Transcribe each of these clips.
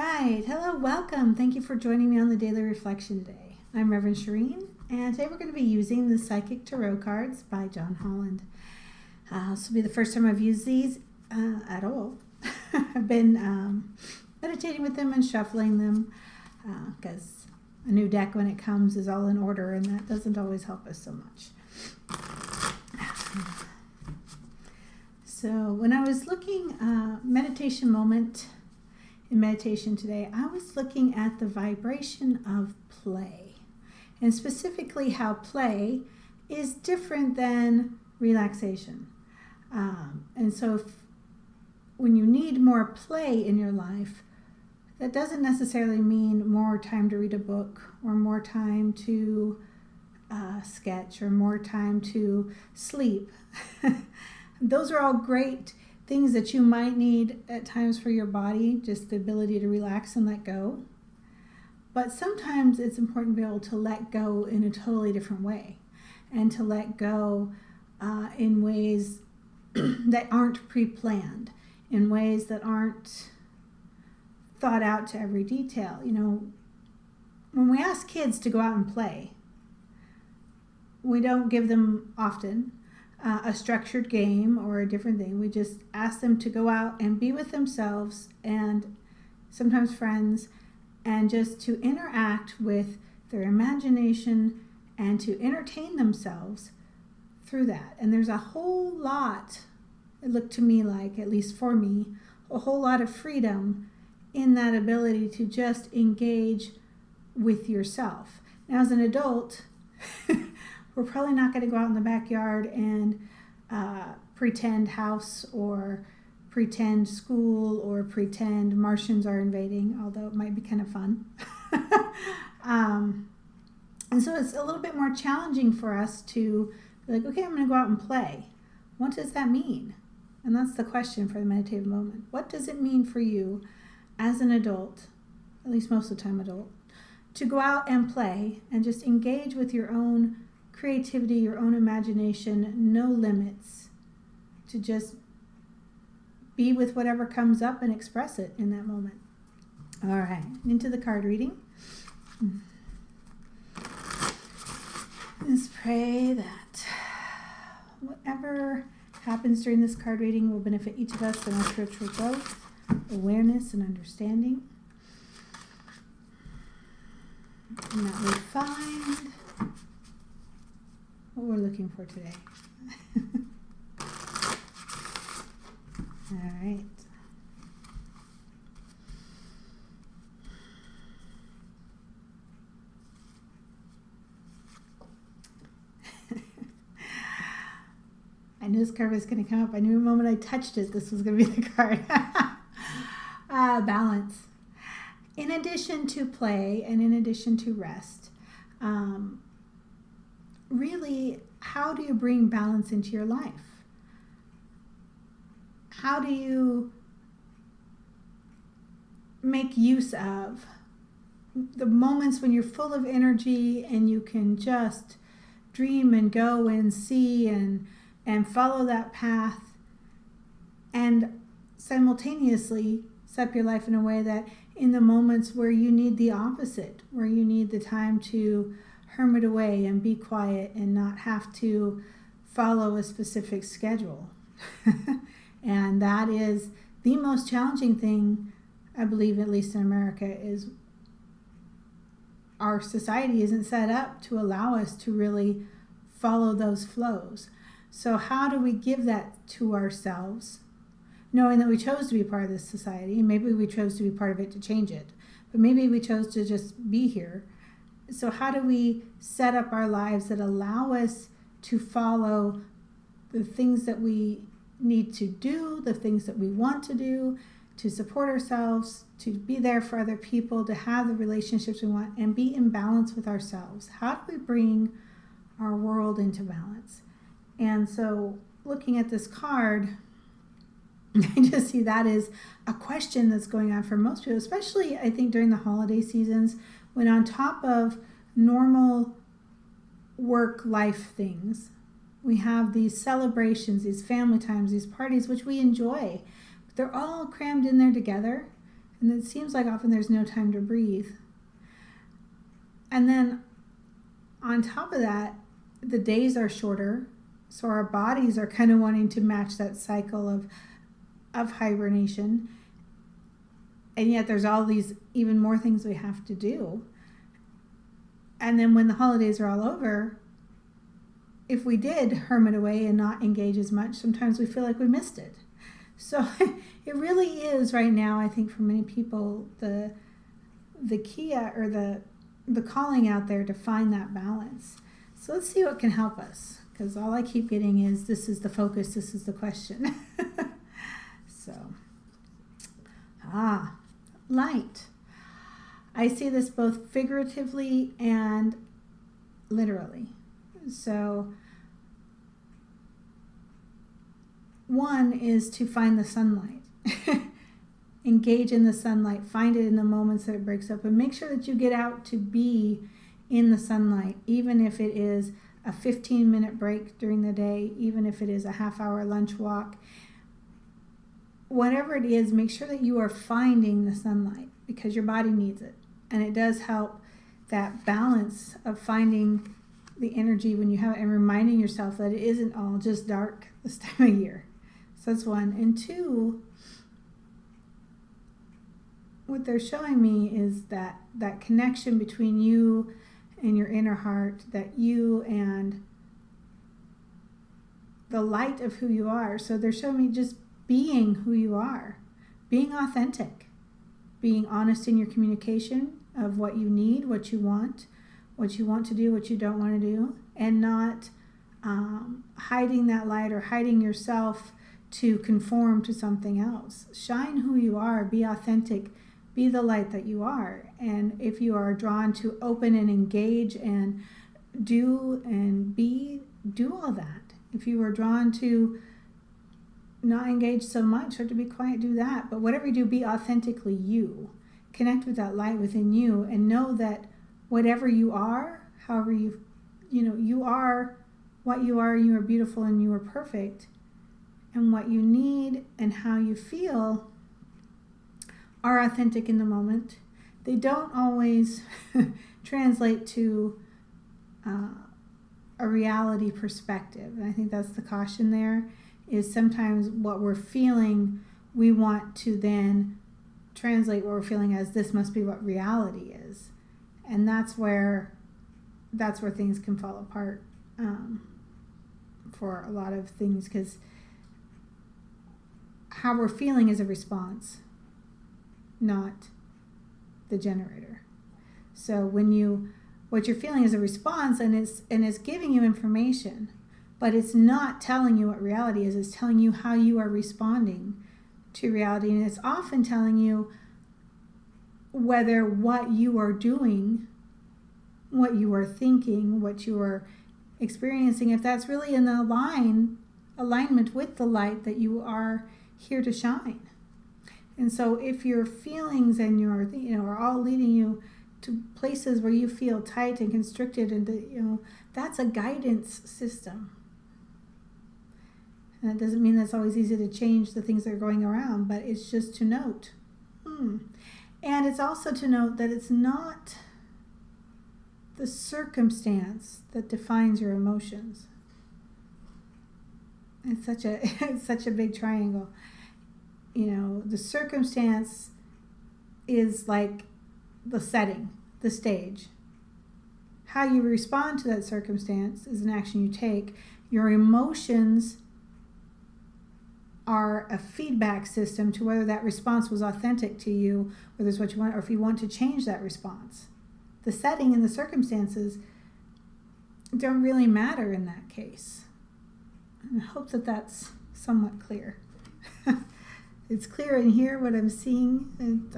right. Hello, welcome. Thank you for joining me on the Daily Reflection today. I'm Reverend Shireen, and today we're going to be using the Psychic Tarot cards by John Holland. This will be the first time I've used these at all. I've been meditating with them and shuffling them because a new deck, when it comes, is all in order, and that doesn't always help us so much. So when I was looking, meditation moment in meditation today, I was looking at the vibration of play, and specifically how play is different than relaxation. And so when you need more play in your life, that doesn't necessarily mean more time to read a book or more time to sketch or more time to sleep. Those are all great things that you might need at times for your body, just the ability to relax and let go. But sometimes it's important to be able to let go in a totally different way, and to let go in ways that aren't pre-planned, in ways that aren't thought out to every detail. You know, when we ask kids to go out and play, we don't give them often a structured game or a different thing. We just ask them to go out and be with themselves and sometimes friends, and just to interact with their imagination and to entertain themselves through that. And there's a whole lot, it looked to me like, at least for me, a whole lot of freedom in that ability to just engage with yourself. Now, as an adult, we're probably not going to go out in the backyard and pretend house or pretend school or pretend Martians are invading, although it might be kind of fun. And so it's a little bit more challenging for us to be like, okay, I'm going to go out and play. What does that mean? And that's the question for the meditative moment. What does it mean for you as an adult, at least most of the time adult, to go out and play and just engage with your own creativity, your own imagination, no limits, to just be with whatever comes up and express it in that moment. All right, into the card reading. Let's pray that whatever happens during this card reading will benefit each of us in our spiritual growth, awareness, and understanding. And that we find what we're looking for today. All right. I knew this card was going to come up. I knew the moment I touched it, this was going to be the card. Balance. In addition to play and in addition to rest, really, how do you bring balance into your life? How do you make use of the moments when you're full of energy and you can just dream and go and see and follow that path, and simultaneously set up your life in a way that in the moments where you need the opposite, where you need the time to hermit away and be quiet and not have to follow a specific schedule. And that is the most challenging thing, I believe, at least in America, is our society isn't set up to allow us to really follow those flows. So how do we give that to ourselves, knowing that we chose to be part of this society? Maybe we chose to be part of it to change it, but maybe we chose to just be here. So how do we set up our lives that allow us to follow the things that we need to do, the things that we want to do, to support ourselves, to be there for other people, to have the relationships we want, and be in balance with ourselves? How do we bring our world into balance? And so looking at this card, I just see that is a question that's going on for most people, especially I think during the holiday seasons, when on top of normal work life things, we have these celebrations, these family times, these parties, which we enjoy. But they're all crammed in there together. And it seems like often there's no time to breathe. And then on top of that, the days are shorter, so our bodies are kind of wanting to match that cycle of hibernation. And yet there's all these even more things we have to do. And then when the holidays are all over, if we did hermit away and not engage as much, sometimes we feel like we missed it. So it really is right now, I think for many people, the key or the calling out there to find that balance. So let's see what can help us, because all I keep getting is, this is the focus, this is the question. So, light. I see this both figuratively and literally. So, one is to find the sunlight. Engage in the sunlight. Find it in the moments that it breaks open. Make sure that you get out to be in the sunlight, even if it is a 15-minute break during the day, even if it is a half-hour lunch walk. Whatever it is, make sure that you are finding the sunlight, because your body needs it. And it does help that balance of finding the energy when you have it, and reminding yourself that it isn't all just dark this time of year. So that's one. And two, what they're showing me is that connection between you and your inner heart, that you and the light of who you are. So they're showing me just being who you are, being authentic, being honest in your communication of what you need, what you want to do, what you don't want to do, and not hiding that light or hiding yourself to conform to something else. Shine who you are, be authentic, be the light that you are. And if you are drawn to open and engage and do and be, do all that. If you are drawn to not engage so much or to be quiet, do that. But whatever you do, be authentically you. Connect with that light within you and know that whatever you are, however you are what you are, you are beautiful and you are perfect. And what you need and how you feel are authentic in the moment. They don't always translate to a reality perspective. And I think that's the caution there, is sometimes what we're feeling, we want to then translate what we're feeling as, this must be what reality is. And that's where things can fall apart for a lot of things, because how we're feeling is a response, not the generator. So what you're feeling is a response, and it's giving you information, but it's not telling you what reality is. It's telling you how you are responding to reality, and it's often telling you whether what you are doing, what you are thinking, what you are experiencing, if that's really in alignment with the light that you are here to shine. And so if your feelings and your are all leading you to places where you feel tight and constricted, and that's a guidance system. And that doesn't mean that's always easy to change the things that are going around, but it's just to note. And it's also to note that it's not the circumstance that defines your emotions. It's such a big triangle. The circumstance is like the setting, the stage. How you respond to that circumstance is an action you take. Your emotions are a feedback system to whether that response was authentic to you, whether it's what you want, or if you want to change that response. The setting and the circumstances don't really matter in that case. And I hope that that's somewhat clear. It's clear in here what I'm seeing, and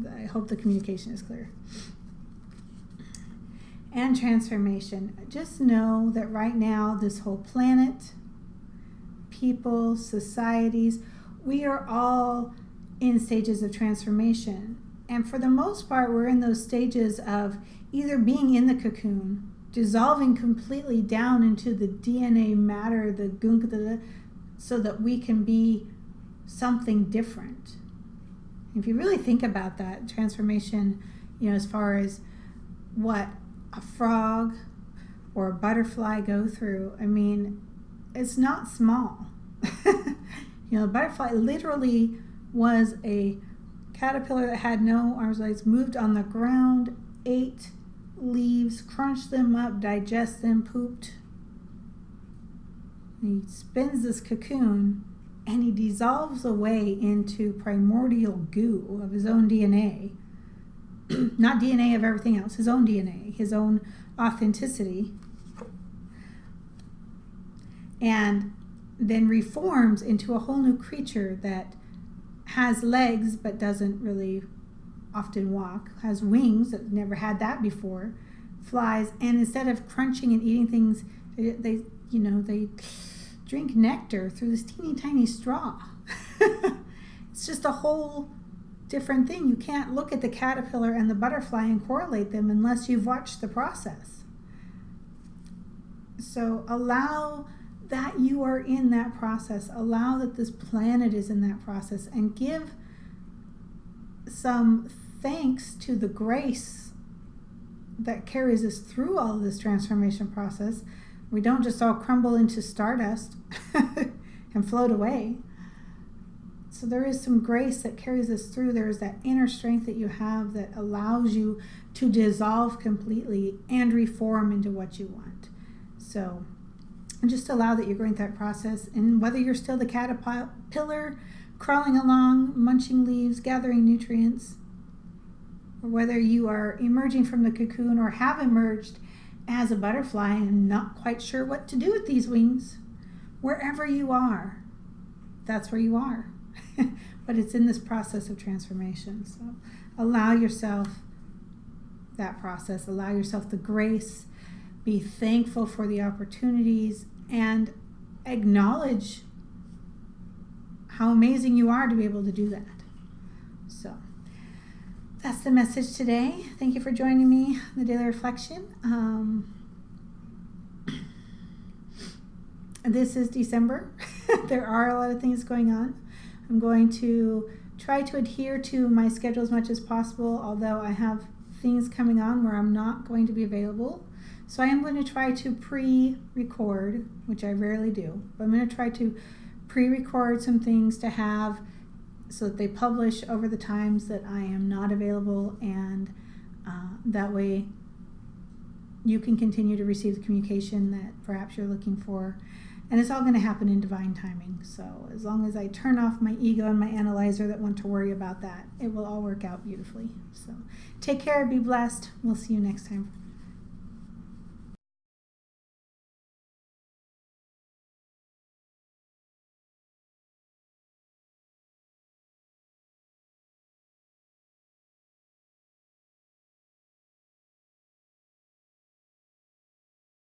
I hope the communication is clear. And transformation. Just know that right now, this whole planet, people, societies, we are all in stages of transformation. And for the most part, we're in those stages of either being in the cocoon, dissolving completely down into the DNA matter, the gunk, so that we can be something different. If you really think about that transformation, as far as what a frog or a butterfly go through, it's not small. A butterfly literally was a caterpillar that had no arms or legs, moved on the ground, ate leaves, crunched them up, digests them, pooped. He spins this cocoon and he dissolves away into primordial goo of his own DNA. Not DNA of everything else, his own DNA, his own authenticity. And then reforms into a whole new creature that has legs but doesn't really often walk, has wings that never had that before, flies, and instead of crunching and eating things, they drink nectar through this teeny tiny straw. It's just a whole different thing. You can't look at the caterpillar and the butterfly and correlate them unless you've watched the process. So allow that you are in that process. Allow that this planet is in that process, and give some thanks to the grace that carries us through all of this transformation process. We don't just all crumble into stardust and float away. So there is some grace that carries us through. There is that inner strength that you have that allows you to dissolve completely and reform into what you want. So just allow that you're going through that process. And whether you're still the caterpillar crawling along, munching leaves, gathering nutrients, or whether you are emerging from the cocoon or have emerged as a butterfly and not quite sure what to do with these wings, wherever you are, that's where you are. But it's in this process of transformation. So allow yourself that process. Allow yourself the grace. Be thankful for the opportunities and acknowledge how amazing you are to be able to do that. So that's the message today. Thank you for joining me in the Daily Reflection. This is December. There are a lot of things going on. I'm going to try to adhere to my schedule as much as possible, although I have things coming on where I'm not going to be available. So I am going to try to pre-record, which I rarely do, but I'm going to try to pre-record some things to have so that they publish over the times that I am not available, and that way you can continue to receive the communication that perhaps you're looking for. And it's all going to happen in divine timing. So as long as I turn off my ego and my analyzer that want to worry about that, it will all work out beautifully. So take care, be blessed. We'll see you next time.